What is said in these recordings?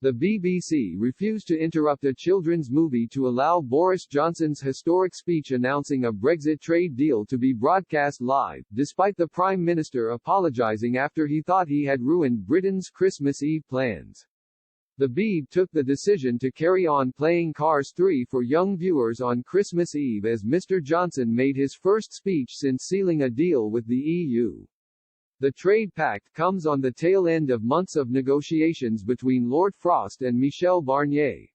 The BBC refused to interrupt a children's movie to allow Boris Johnson's historic speech announcing a Brexit trade deal to be broadcast live, despite the Prime Minister apologising after he thought he had ruined Britain's Christmas Eve plans. The BBC took the decision to carry on playing Cars 3 for young viewers on Christmas Eve as Mr. Johnson made his first speech since sealing a deal with the EU. The trade pact comes on the tail end of months of negotiations between Lord Frost and Michel Barnier.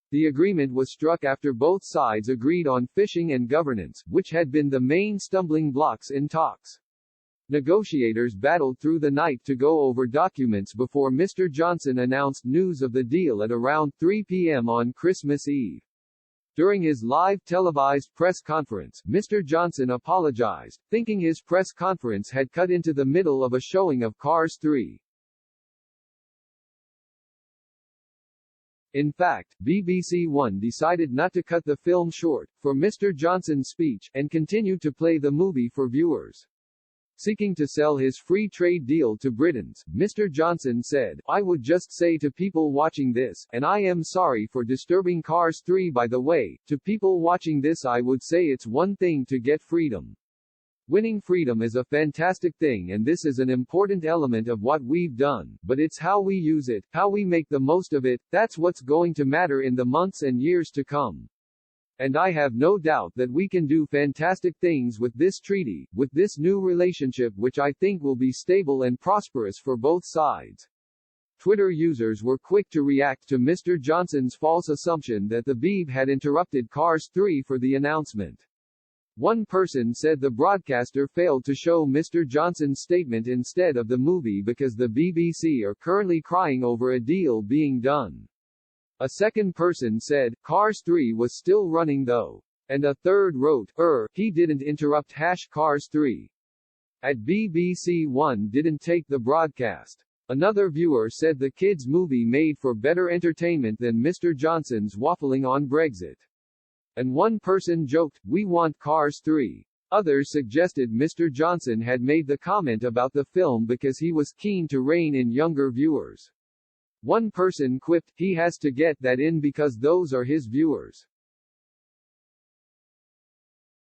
The agreement was struck after both sides agreed on fishing and governance, which had been the main stumbling blocks in talks. Negotiators battled through the night to go over documents before Mr. Johnson announced news of the deal at around 3 p.m. on Christmas Eve. During his live televised press conference, Mr. Johnson apologized, thinking his press conference had cut into the middle of a showing of Cars 3. In fact, BBC One decided not to cut the film short, for Mr. Johnson's speech, and continued to play the movie for viewers. Seeking to sell his free trade deal to Britons, Mr. Johnson said, "I would just say to people watching this, and I am sorry for disturbing Cars 3 by the way, to people watching this I would say it's one thing to get freedom. Winning freedom is a fantastic thing and this is an important element of what we've done, but it's how we use it, how we make the most of it, that's what's going to matter in the months and years to come. And I have no doubt that we can do fantastic things with this treaty, with this new relationship which I think will be stable and prosperous for both sides." Twitter users were quick to react to Mr. Johnson's false assumption that the BBC had interrupted Cars 3 for the announcement. One person said the broadcaster failed to show Mr. Johnson's statement instead of the movie because the BBC are currently crying over a deal being done. A second person said, Cars 3 was still running though. And a third wrote, he didn't interrupt Cars 3. At BBC One didn't take the broadcast. Another viewer said the kids' movie made for better entertainment than Mr. Johnson's waffling on Brexit. And one person joked, we want Cars 3. Others suggested Mr. Johnson had made the comment about the film because he was keen to rein in younger viewers. One person quipped, he has to get that in because those are his viewers.